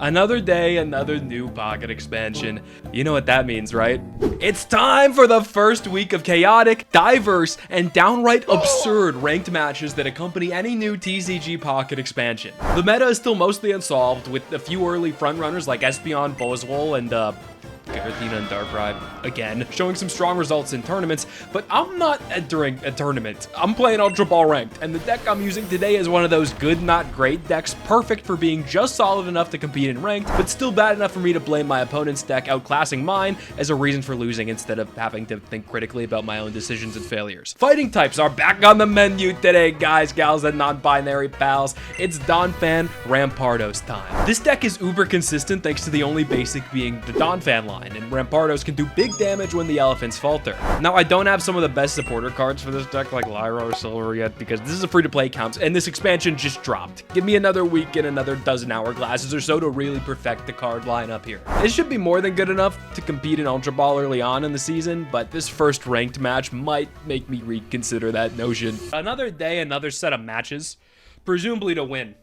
Another day, another new pocket expansion. You know what that means, right? It's time for the first week of chaotic, diverse, and downright absurd ranked matches that accompany any new TCG pocket expansion. The meta is still mostly unsolved, with a few early frontrunners like Espeon, Bozwol, and Garathena and Darkrai, again, showing some strong results in tournaments, but I'm not entering a tournament. I'm playing Ultra Ball Ranked, and the deck I'm using today is one of those good, not great decks, perfect for being just solid enough to compete in Ranked, but still bad enough for me to blame my opponent's deck outclassing mine as a reason for losing instead of having to think critically about my own decisions and failures. Fighting types are back on the menu today, guys, gals, and non-binary pals. It's Donphan Rampardos time. This deck is uber consistent thanks to the only basic being the Donphan line, and Rampardos can do big damage when the elephants falter. Now, I don't have some of the best supporter cards for this deck like Lyra or Silver yet because this is a free-to-play account and this expansion just dropped. Give me another week and another dozen hourglasses or so to really perfect the card lineup here. This should be more than good enough to compete in Ultra Ball early on in the season, but this first ranked match might make me reconsider that notion. Another day, another set of matches, presumably to win.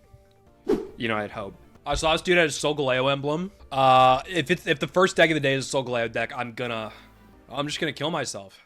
You know, I'd hope. So this dude has Solgaleo emblem. If the first deck of the day is a Solgaleo deck, I'm just gonna kill myself.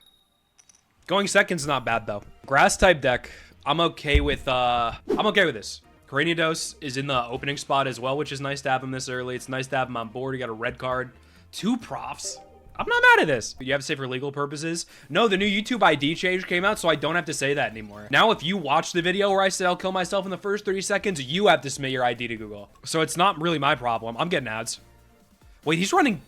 Going second's not bad though. Grass type deck, I'm okay with this. Cranidos is in the opening spot as well, which is nice to have him this early. It's nice to have him on board. You got a red card, 2 profs. I'm not mad at this. You have to say for legal purposes. No, the new YouTube ID change came out, so I don't have to say that anymore. Now, if you watch the video where I said I'll kill myself in the first 30 seconds, you have to submit your ID to Google. So it's not really my problem. I'm getting ads. Wait, he's running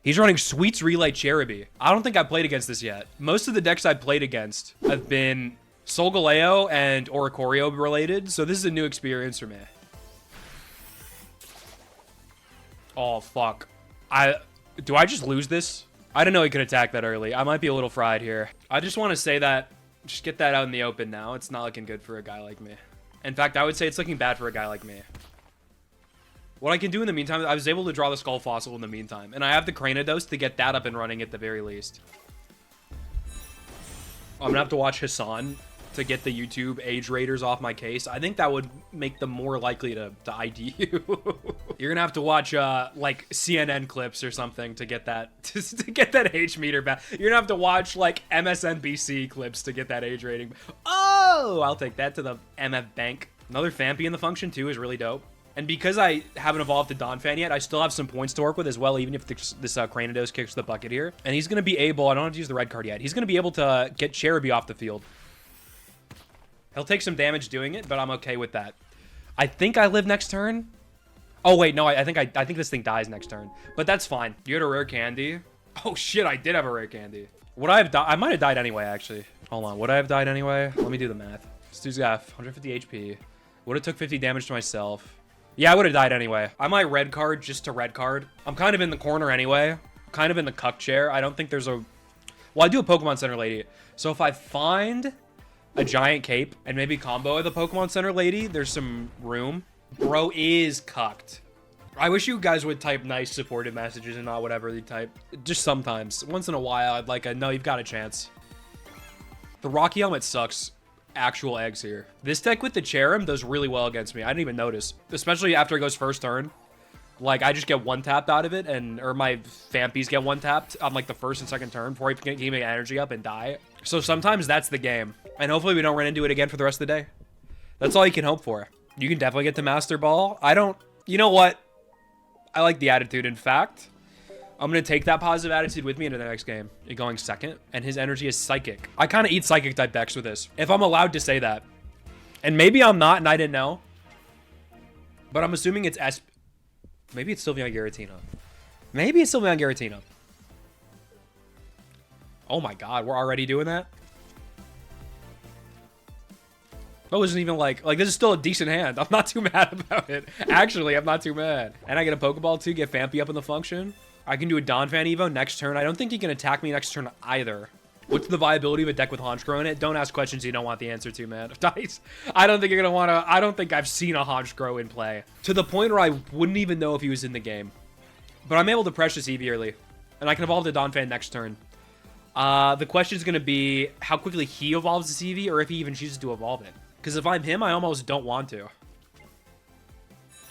Sweets Relay Cherubi. I don't think I've played against this yet. Most of the decks I've played against have been Solgaleo and Oricorio related, so this is a new experience for me. Oh, fuck. Do I just lose this? I didn't know he could attack that early. I might be a little fried here. I just want to say that, just get that out in the open now. It's not looking good for a guy like me. In fact, I would say it's looking bad for a guy like me. What I can do in the meantime, I was able to draw the Skull Fossil in the meantime, and I have the Cranidos to get that up and running at the very least. I'm gonna have to watch Hassan to get the YouTube age raters off my case. I think that would make them more likely to ID you. You're gonna have to watch like CNN clips or something to get that to get that age meter back. You're gonna have to watch like MSNBC clips to get that age rating. Oh, I'll take that to the MF Bank. Another Fampi in the function too is really dope. And because I haven't evolved to Donphan yet, I still have some points to work with as well, even if this Cranidos kicks the bucket here. And he's going to be able, I don't have to use the red card yet, he's going to be able to get Cherubi off the field. He'll take some damage doing it, but I'm okay with that. I think I live next turn. Oh, wait, no, I think this thing dies next turn. But that's fine. You had a rare candy. Oh, shit, I did have a rare candy. Would I have died? I might have died anyway, actually. Hold on, would I have died anyway? Let me do the math. This dude's got 150 HP. Would have took 50 damage to myself. Yeah, I would have died anyway. I might red card just to red card. I'm kind of in the corner anyway. Kind of in the cuck chair. I don't think there's a... Well, I do a Pokemon Center Lady. So if I find a giant cape and maybe combo the Pokemon Center Lady, there's some room. Bro is cucked. I wish you guys would type nice supportive messages and not whatever you type. Just sometimes. Once in a while, I'd like a, no, you've got a chance. The Rocky Helmet sucks. Actual eggs here. This deck with the Cherrim does really well against me. I didn't even notice, especially after it goes first turn. Like, I just get one tapped out of it, or my Fampies get one tapped on like the first and second turn before he can get energy up and die. So sometimes that's the game, and hopefully we don't run into it again for the rest of the day. That's all you can hope for. You can definitely get to Master Ball. You know what? I like the attitude. In fact, I'm going to take that positive attitude with me into the next game. You're going second, and his energy is Psychic. I kind of eat Psychic type decks with this, if I'm allowed to say that. And maybe I'm not, and I didn't know. But I'm assuming it's Maybe it's Sylveon Giratina. Maybe it's Sylveon Giratina. Oh my god, we're already doing that? That wasn't even like this is still a decent hand. I'm not too mad about it. Actually, I'm not too mad. And I get a Pokeball too, get Fampi up in the function. I can do a Donphan Evo next turn. I don't think he can attack me next turn either. What's the viability of a deck with Honchkrow in it? Don't ask questions you don't want the answer to, man. I don't think you're gonna wanna. I don't think I've seen a Honchkrow in play to the point where I wouldn't even know if he was in the game. But I'm able to Precious Eevee early, and I can evolve to Donphan next turn. The question is gonna be how quickly he evolves this Eevee, or if he even chooses to evolve it. Because if I'm him, I almost don't want to.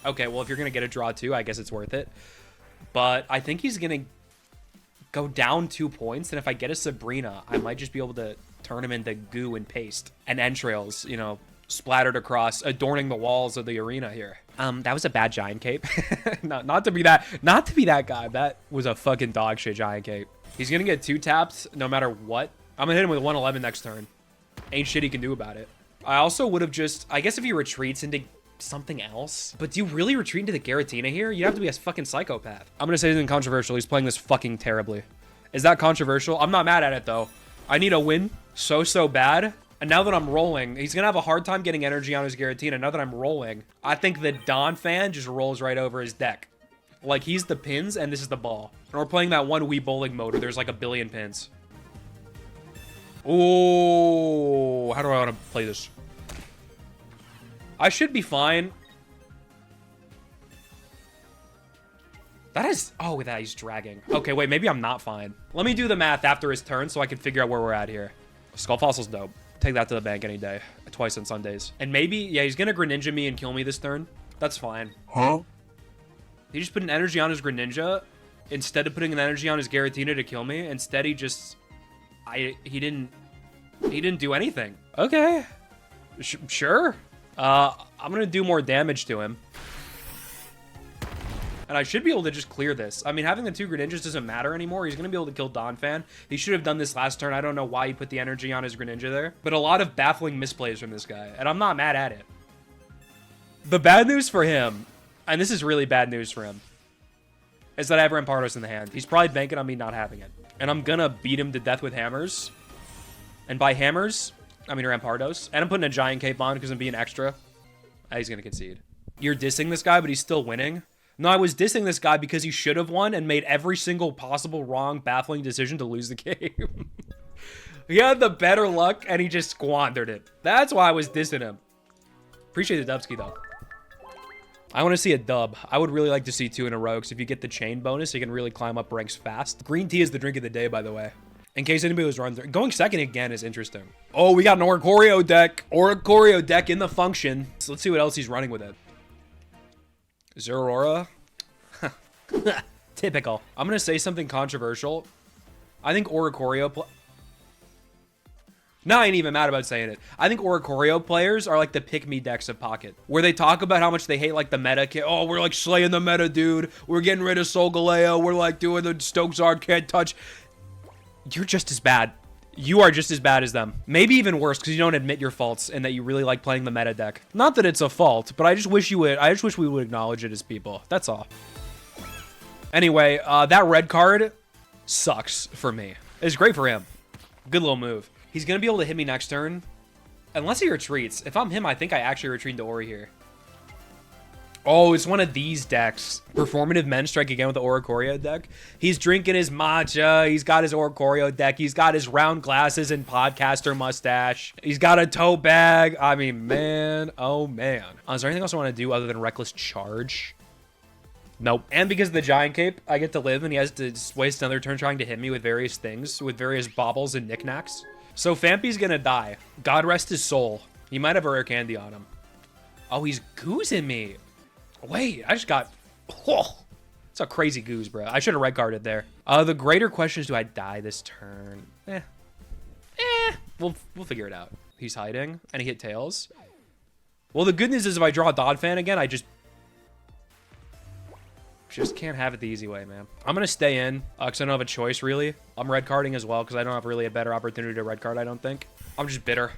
Okay, well, if you're going to get a draw too, I guess it's worth it. But I think he's going to go down 2 points. And if I get a Sabrina, I might just be able to turn him into goo and paste. And entrails, you know, splattered across, adorning the walls of the arena here. That was a bad giant cape. not to be that guy. That was a fucking dog shit giant cape. He's going to get 2 taps no matter what. I'm going to hit him with 111 next turn. Ain't shit he can do about it. I also would have just, I guess if he retreats into something else. But do you really retreat into the Giratina here? You have to be a fucking psychopath. I'm gonna say something controversial. He's playing this fucking terribly. Is that controversial? I'm not mad at it though. I need a win so bad. And now that I'm rolling, he's gonna have a hard time getting energy on his Giratina. Now that I'm rolling, I think the Donphan just rolls right over his deck. Like he's the pins and this is the ball. And we're playing that one Wii bowling mode where there's like a billion pins. Oh, how do I want to play this? I should be fine. That is... Oh, with that, he's dragging. Okay, wait, maybe I'm not fine. Let me do the math after his turn so I can figure out where we're at here. Skull Fossil's dope. Take that to the bank any day. Twice on Sundays. And maybe... Yeah, he's gonna Greninja me and kill me this turn. That's fine. Huh? He just put an energy on his Greninja instead of putting an energy on his Giratina to kill me. Instead, he just... He didn't do anything. Okay. Sure. I'm gonna do more damage to him. And I should be able to just clear this. I mean, having the 2 Greninjas doesn't matter anymore. He's gonna be able to kill Donphan. He should have done this last turn. I don't know why he put the energy on his Greninja there. But a lot of baffling misplays from this guy. And I'm not mad at it. The bad news for him, and this is really bad news for him, is that I have Rampardos in the hand. He's probably banking on me not having it. And I'm gonna beat him to death with hammers. And by hammers, I mean Rampardos. And I'm putting a giant cape on because I'm being extra. He's gonna concede. You're dissing this guy, but he's still winning? No, I was dissing this guy because he should have won and made every single possible wrong, baffling decision to lose the game. He had the better luck and he just squandered it. That's why I was dissing him. Appreciate the Dubsky though. I want to see a dub. I would really like to see 2 in a row because if you get the chain bonus, you can really climb up ranks fast. Green tea is the drink of the day, by the way. In case anybody was wondering. Going second again is interesting. Oh, we got an Oricorio deck. Oricorio deck in the function. So let's see what else he's running with it. Zeraora. Typical. I'm going to say something controversial. I think Oricorio... No, I ain't even mad about saying it. I think Oricorio players are like the pick-me decks of Pocket, where they talk about how much they hate like the meta. Oh, we're like slaying the meta, dude. We're getting rid of Solgaleo. We're like doing the Stokesard can't touch. You're just as bad. You are just as bad as them. Maybe even worse because you don't admit your faults and that you really like playing the meta deck. Not that it's a fault, but I just wish you would. I just wish we would acknowledge it as people. That's all. Anyway, that red card sucks for me. It's great for him. Good little move. He's going to be able to hit me next turn. Unless he retreats. If I'm him, I think I actually retreat into Ori here. Oh, it's one of these decks. Performative Men strike again with the Oricorio deck. He's drinking his matcha. He's got his Oricorio deck. He's got his round glasses and podcaster mustache. He's got a tote bag. I mean, man. Oh, man. Is there anything else I want to do other than Reckless Charge? Nope. And because of the Giant Cape, I get to live, and he has to waste another turn trying to hit me with various things, with various baubles and knickknacks. So Fampy's gonna die. God rest his soul. He might have a rare candy on him. Oh, he's goozing me. Wait, I just got... Oh, it's a crazy goose, bro. I should have red carded there. The greater question is, do I die this turn? We'll figure it out. He's hiding, and he hit Tails. Well, the good news is if I draw a Donphan again, I just can't have it the easy way, man. I'm going to stay in because I don't have a choice, really. I'm red carding as well because I don't have really a better opportunity to red card, I don't think. I'm just bitter.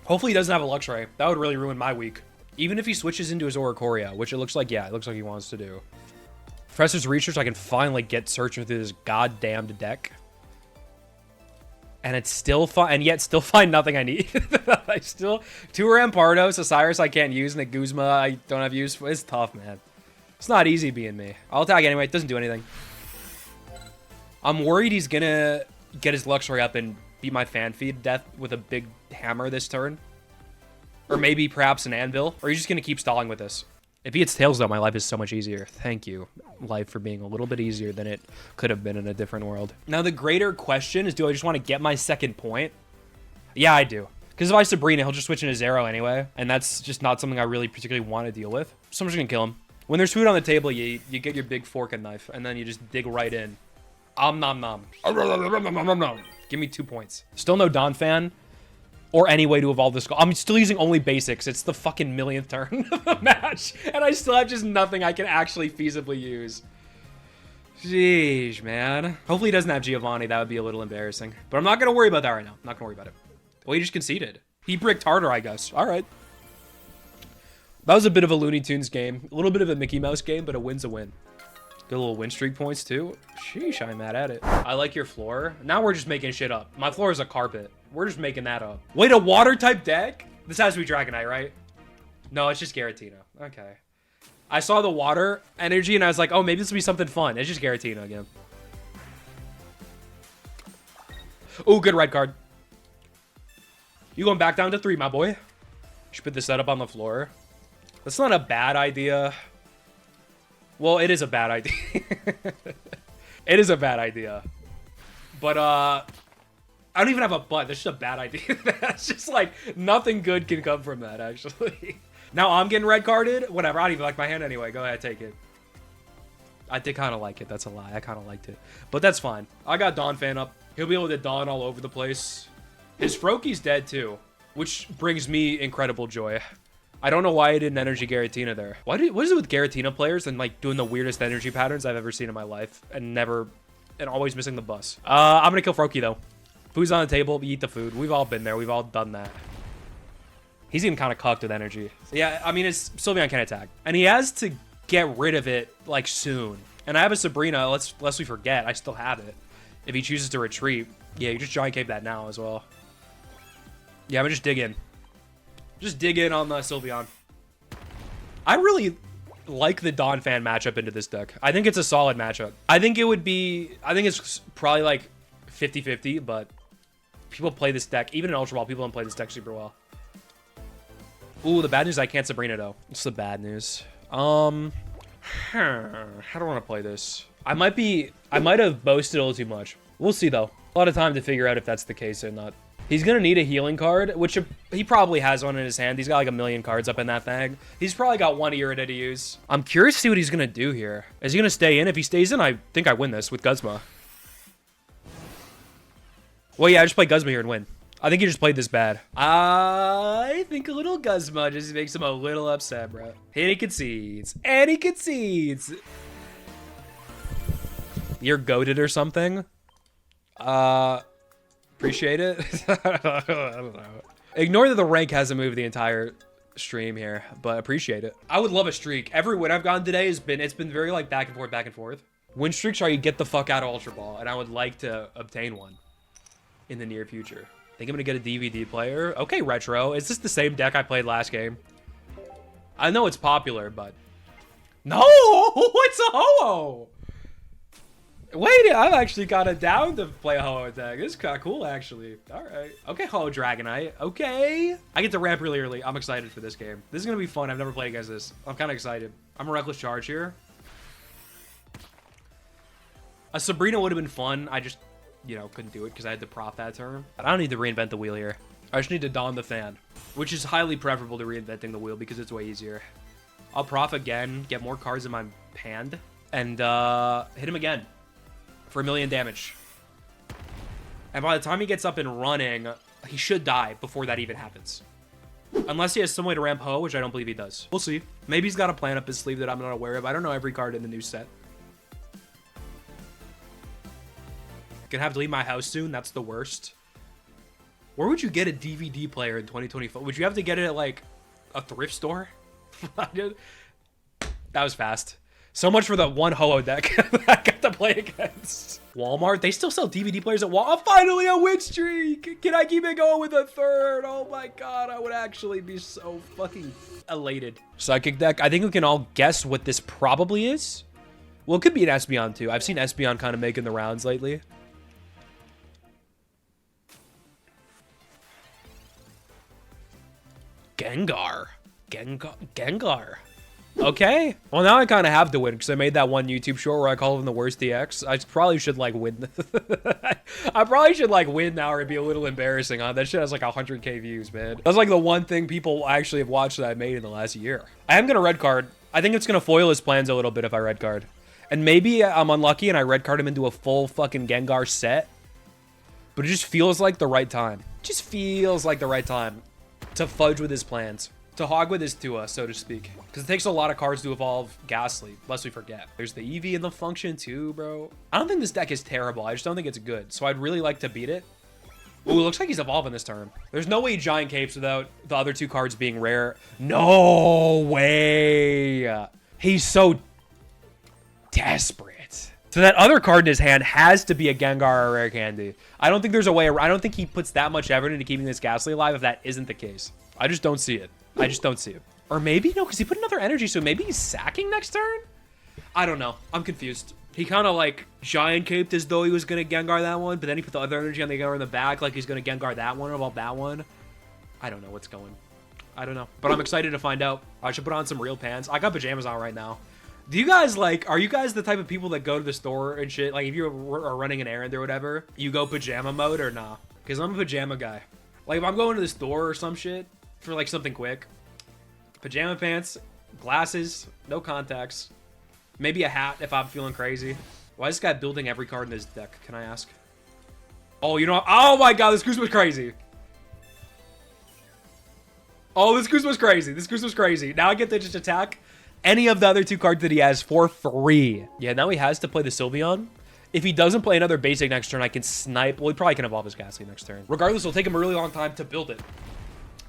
Hopefully he doesn't have a Luxray. That would really ruin my week. Even if he switches into his Oricorio, which it looks like, yeah, it looks like he wants to do. Professor's Research, I can finally get searching through this goddamned deck. And it's still fine, and yet still find nothing I need. I still... 2 Rampardos, a Cyrus I can't use, and a Guzma I don't have use for. It's tough, man. It's not easy being me. I'll attack anyway. It doesn't do anything. I'm worried he's gonna get his Luxray up and beat my Fanfy to death with a big hammer this turn. Or maybe perhaps an Anvil. Or he's just gonna keep stalling with this. If he hits Tails, though, my life is so much easier. Thank you, life, for being a little bit easier than it could have been in a different world. Now, the greater question is, do I just want to get my second point? Yeah, I do. Because if I Sabrina, he'll just switch into Zero anyway. And that's just not something I really particularly want to deal with. So I'm just going to kill him. When there's food on the table, you get your big fork and knife. And then you just dig right in. Nom nom. Give me 2 points. Still no Donphan. Or any way to evolve this. I'm still using only basics. It's the fucking millionth turn of the match. And I still have just nothing I can actually feasibly use. Jeez, man. Hopefully he doesn't have Giovanni. That would be a little embarrassing. But I'm not going to worry about that right now. I'm not going to worry about it. Well, he just conceded. He bricked harder, I guess. All right. That was a bit of a Looney Tunes game. A little bit of a Mickey Mouse game, but a win's a win. Good little win streak points, too. Sheesh, I'm mad at it. I like your floor. Now we're just making shit up. My floor is a carpet. We're just making that up. Wait, a water-type deck? This has to be Dragonite, right? No, it's just Giratina. Okay. I saw the water energy, and I was like, oh, maybe this will be something fun. It's just Giratina again. Oh, good red card. You going back down to 3, my boy. You should put the setup on the floor. That's not a bad idea. Well, it is a bad idea. It is a bad idea. But, I don't even have a but. That's just a bad idea. That's just like, nothing good can come from that, actually. Now I'm getting red carded. Whatever. I don't even like my hand anyway. Go ahead, take it. I did kind of like it. That's a lie. I kind of liked it. But that's fine. I got Donphan up. He'll be able to Dawn all over the place. His Froakie's dead, too. Which brings me incredible joy. I don't know why I didn't energy Giratina there. What is it with Giratina players and like doing the weirdest energy patterns I've ever seen in my life and always missing the bus? I'm gonna kill Froakie though. Food's on the table, we eat the food. We've all been there, we've all done that. He's getting kind of cucked with energy. So yeah, I mean, Sylveon can attack. And he has to get rid of it like soon. And I have a Sabrina, lest we forget, I still have it. If he chooses to retreat, yeah, you just Giant Cape that now as well. Yeah, I'm gonna just dig in. Just dig in on the Sylveon. I really like the Donphan matchup into this deck. I think it's a solid matchup. I think it's probably like 50-50, but people play this deck. Even in Ultra Ball, people don't play this deck super well. Ooh, the bad news, I can't Sabrina though. It's the bad news. How do I want to play this? I might have boasted a little too much. We'll see though. A lot of time to figure out if that's the case or not. He's going to need a healing card, which he probably has one in his hand. He's got like 1,000,000 cards up in that thing. He's probably got one Irida to use. I'm curious to see what he's going to do here. Is he going to stay in? If he stays in, I think I win this with Guzma. Well, yeah, I just play Guzma here and win. I think he just played this bad. I think a little Guzma just makes him a little upset, bro. And he concedes. And he concedes. You're goated or something? Appreciate it. I don't know. Ignore that the rank hasn't moved the entire stream here, but appreciate it. I would love a streak. Every win I've gotten today it's been very like back and forth. Win streaks are you get the fuck out of Ultra Ball, and I would like to obtain one in the near future. I think I'm gonna get a DVD player. Okay, Retro. Is this the same deck I played last game? I know it's popular, but no, it's a Ho-Oh. Wait, I've actually got it down to play a Ho-Oh deck. This is kind of cool, actually. All right. Okay, Ho-Oh Dragonite. Okay. I get to ramp really early. I'm excited for this game. This is going to be fun. I've never played against this. I'm kind of excited. I'm a Reckless Charge here. A Sabrina would have been fun. I just, you know, couldn't do it because I had to prop that turn. I don't need to reinvent the wheel here. I just need to don the fan, which is highly preferable to reinventing the wheel because it's way easier. I'll prop again, get more cards in my hand, and hit him again. For 1,000,000 damage. And by the time he gets up and running, he should die before that even happens. Unless he has some way to ramp Ho, which I don't believe he does. We'll see. Maybe he's got a plan up his sleeve that I'm not aware of. I don't know every card in the new set. Gonna have to leave my house soon. That's the worst. Where would you get a DVD player in 2024? Would you have to get it at like a thrift store? That was fast. So much for the one Ho-Oh deck I got to play against. Walmart, they still sell DVD players at Walmart. Oh, finally a win streak. Can I keep it going with a third? Oh my God, I would actually be so fucking elated. Psychic deck, I think we can all guess what this probably is. Well, it could be an Espeon too. I've seen Espeon kind of making the rounds lately. Gengar. Okay. Well, now I kind of have to win because I made that one YouTube short where I call him the worst DX. I probably should like win. I probably should like win now or it'd be a little embarrassing. That shit has like 100K views, man. That's like the one thing people actually have watched that I made in the last year. I am gonna red card. I think it's gonna foil his plans a little bit if I red card. And maybe I'm unlucky and I red card him into a full fucking Gengar set. But it just feels like the right time. It just feels like the right time to fudge with his plans. To hog with his Tua, so to speak. Because it takes a lot of cards to evolve Ghastly, lest we forget. There's the EV and the function too, bro. I don't think this deck is terrible. I just don't think it's good. So I'd really like to beat it. Ooh, it looks like he's evolving this turn. There's no way he Giant Capes without the other two cards being rare. No way. He's so desperate. So that other card in his hand has to be a Gengar or a Rare Candy. I don't think there's a way. I don't think he puts that much effort into keeping this Ghastly alive if that isn't the case. I just don't see it. I just don't see it. Or maybe, no, because he put another energy, so maybe he's sacking next turn? I don't know. I'm confused. He kind of like Giant Caped as though he was going to Gengar that one, but then he put the other energy on the Gengar in the back like he's going to Gengar that one or about that one. I don't know what's going. I don't know. But I'm excited to find out. I should put on some real pants. I got pajamas on right now. Do you guys like, are you guys the type of people that go to the store and shit? Like if you are running an errand or whatever, you go pajama mode or nah? Because I'm a pajama guy. Like if I'm going to the store or some shit for like something quick, pajama pants, glasses, no contacts, maybe a hat if I'm feeling crazy. Why is this guy building every card in his deck? Can I ask? Oh, you know, oh my God, this goose was crazy. Oh, this goose was crazy. This goose was crazy. Now I get to just attack any of the other two cards that he has for free. Yeah, now he has to play the Sylveon. If he doesn't play another basic next turn, I can snipe. Well, he probably can evolve his Ghastly next turn. Regardless, it'll take him a really long time to build it.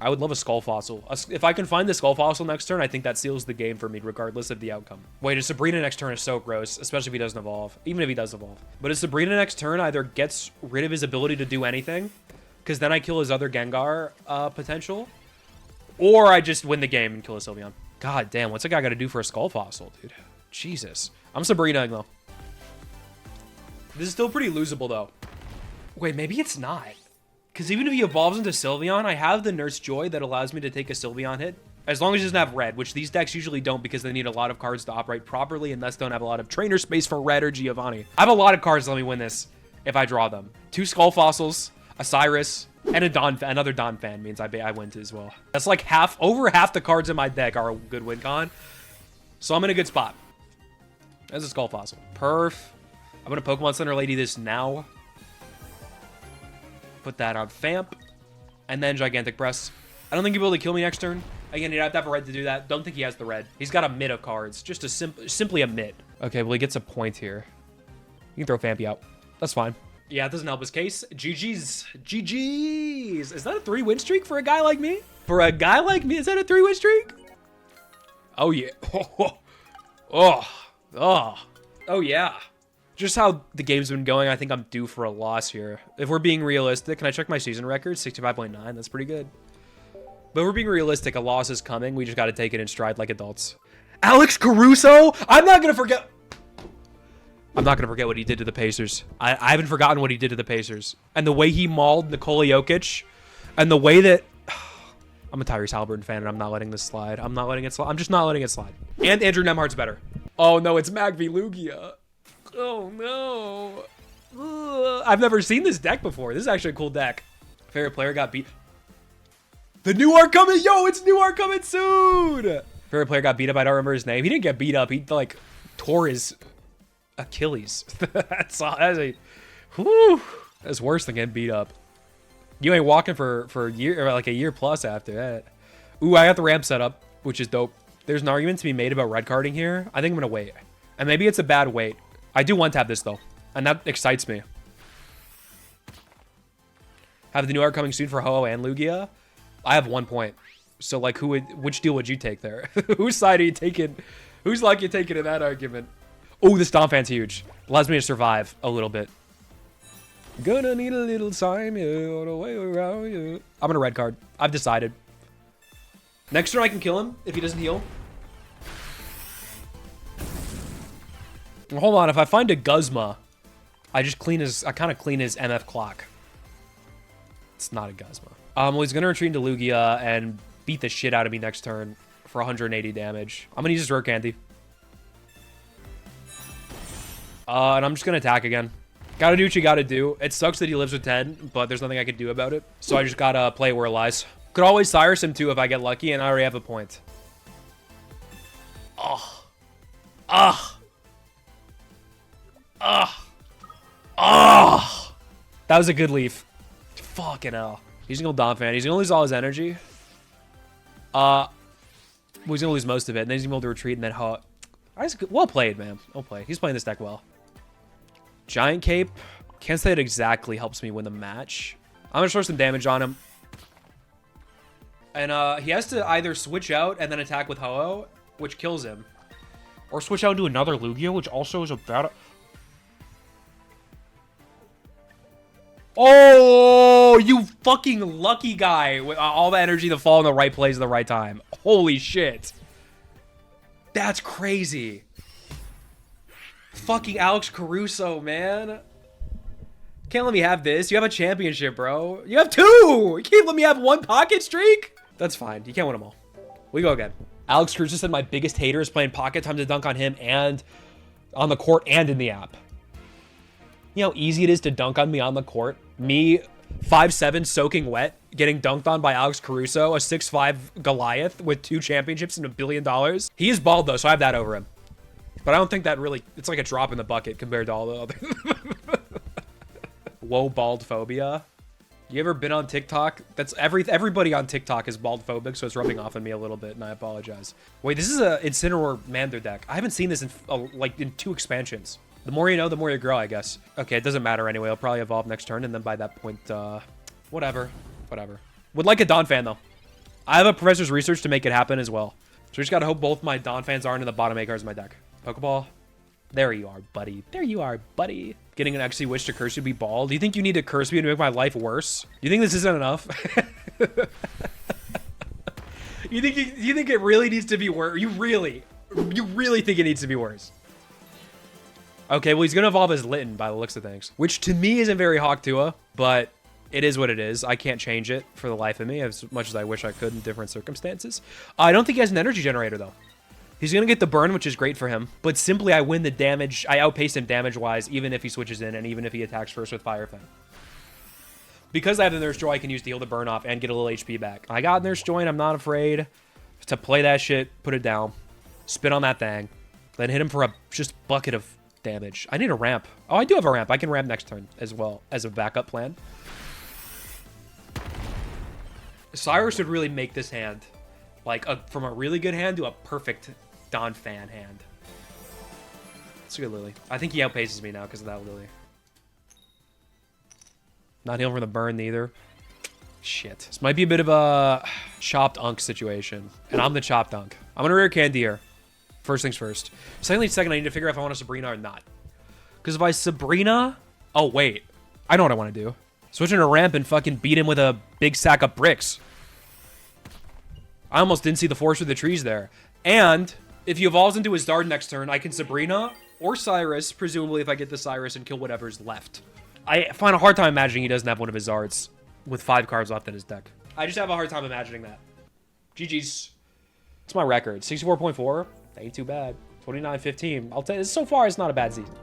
I would love a Skull Fossil. If I can find the Skull Fossil next turn, I think that seals the game for me, regardless of the outcome. Wait, a Sabrina next turn is so gross, especially if he doesn't evolve. Even if he does evolve. But a Sabrina next turn either gets rid of his ability to do anything, because then I kill his other Gengar potential, or I just win the game and kill a Sylveon. God damn, what's a guy got to do for a Skull Fossil, dude? Jesus. I'm Sabrinaing, though. This is still pretty losable, though. Wait, maybe it's not. Because even if he evolves into Sylveon, I have the Nurse Joy that allows me to take a Sylveon hit. As long as he doesn't have red, which these decks usually don't because they need a lot of cards to operate properly and thus don't have a lot of trainer space for red or Giovanni. I have a lot of cards to let me win this if I draw them. 2 Skull Fossils, a Cyrus, and a Donphan. Another Donphan means I win as well. That's like over half the cards in my deck are a good win con. So I'm in a good spot. That's a Skull Fossil. Perf. I'm going to Pokemon Center Lady this now. Put that on Famp. And then Gigantic Press. I don't think he'll be able to kill me next turn. Again, he'd have to have a red to do that. Don't think he has the red. He's got a mid of cards. Just a simply a mid. Okay, well, he gets a point here. You can throw Fampy out. That's fine. Yeah, it doesn't help his case. GG's. GG's. Is that a 3-win streak for a guy like me? For a guy like me, is that a 3-win streak? Oh, yeah. Oh, yeah. Just how the game's been going, I think I'm due for a loss here. If we're being realistic, can I check my season record? 65.9, that's pretty good. But if we're being realistic, a loss is coming. We just got to take it in stride like adults. Alex Caruso? I'm not going to forget what he did to the Pacers. I haven't forgotten what he did to the Pacers. And the way he mauled Nikola Jokic. And the way that... I'm a Tyrese Halliburton fan, and I'm not letting this slide. I'm not letting it slide. I'm just not letting it slide. And Andrew Nemhart's better. Oh, no, it's Mag v Lugia. Oh, no. Ugh. I've never seen this deck before. This is actually a cool deck. Favorite player got beat. The new art coming. Yo, it's new art coming soon. Favorite player got beat up. I don't remember his name. He didn't get beat up. He, like, tore his Achilles. That's worse than getting beat up. You ain't walking for a year, or like a year plus after that. Ooh, I got the ramp set up, which is dope. There's an argument to be made about red carding here. I think I'm going to wait. And maybe it's a bad wait. I do one-tap this, though. And that excites me. Have the new art coming soon for Ho-Oh and Lugia? I have 1 point. So, like, which deal would you take there? Whose side are you taking? Whose luck you taking in that argument? Oh, this Donphan's huge. Allows me to survive a little bit. Gonna need a little time, yeah, all the way around, yeah. I'm gonna red card. I've decided. Next turn I can kill him if he doesn't heal. Well, hold on, if I find a Guzma, I kind of clean his MF clock. It's not a Guzma. Well, he's gonna retreat into Lugia and beat the shit out of me next turn for 180 damage. I'm gonna use his Rare Candy. And I'm just gonna attack again. Gotta do what you gotta do. It sucks that he lives with 10, but there's nothing I can do about it. So I just gotta play where it lies. Could always Cyrus him too if I get lucky, and I already have a point. Oh. Ah. Ah. Ah. That was a good leaf. Fucking hell. He's gonna go Donphan. He's gonna lose all his energy. Well, he's gonna lose most of it, and then he's gonna be able to retreat and then well played, man. Well played. He's playing this deck well. Giant Cape. Can't say it exactly helps me win the match. I'm gonna throw some damage on him. And he has to either switch out and then attack with Ho-Oh, which kills him. Or switch out into another Lugia, which also is a bad... Oh, you fucking lucky guy with all the energy to fall in the right place at the right time. Holy shit. That's crazy. Fucking Alex Caruso, man. Can't let me have this. You have a championship, bro. You have 2. You can't let me have 1 pocket streak. That's fine. You can't win them all. We go again. Alex Caruso said my biggest hater is playing pocket time to dunk on him and on the court and in the app. You know how easy it is to dunk on me on the court? Me, 5'7", soaking wet, getting dunked on by Alex Caruso, a 6'5" Goliath with 2 championships and $1 billion. He is bald, though, so I have that over him. But I don't think that really... It's like a drop in the bucket compared to all the other... Whoa, bald phobia. You ever been on TikTok? That's everybody on TikTok is bald phobic, so it's rubbing off on me a little bit, and I apologize. Wait, this is a Incineroar Mander deck. I haven't seen this in like in 2 expansions. The more you know, the more you grow, I guess. Okay, it doesn't matter anyway. I'll probably evolve next turn, and then by that point, whatever. Would like a Donphan, though. I have a Professor's Research to make it happen as well. So we just gotta hope both my Donphans aren't in the bottom 8 cards of my deck. Pokeball. There you are, buddy. There you are, buddy. Getting an XC Wish to curse you to be bald. Do you think you need to curse me to make my life worse? Do you think this isn't enough? You think it really needs to be worse? You really think it needs to be worse? Okay, well, he's gonna evolve as Litten by the looks of things, which to me isn't very Hawktua, but it is what it is. I can't change it for the life of me, as much as I wish I could in different circumstances. I don't think he has an energy generator, though. He's gonna get the burn, which is great for him, but simply I win the damage. I outpace him damage-wise, even if he switches in, and even if he attacks first with Fire Fang. Because I have the Nurse Joy, I can use to heal the burn off and get a little HP back. I got Nurse Joy, and I'm not afraid to play that shit, put it down, spit on that thing, then hit him for a just bucket of damage. I need a ramp. Oh, I do have a ramp. I can ramp next turn as well as a backup plan. Cyrus would really make this hand like from a really good hand to a perfect Donphan hand. It's a good Lily. I think he outpaces me now because of that Lily. Not healing from the burn either. Shit. This might be a bit of a chopped unk situation. And I'm the chopped unk. I'm gonna rare Candier. First things first. Second, I need to figure out if I want a Sabrina or not. Because if I Sabrina... Oh, wait. I know what I want to do. Switch into ramp and fucking beat him with a big sack of bricks. I almost didn't see the forest of the trees there. And if he evolves into his Zard next turn, I can Sabrina or Cyrus, presumably if I get the Cyrus, and kill whatever's left. I find a hard time imagining he doesn't have one of his Zards with 5 cards left in his deck. I just have a hard time imagining that. GG's. It's my record. 64.4. Ain't too bad. 29-15. I'll tell you, so far, it's not a bad season.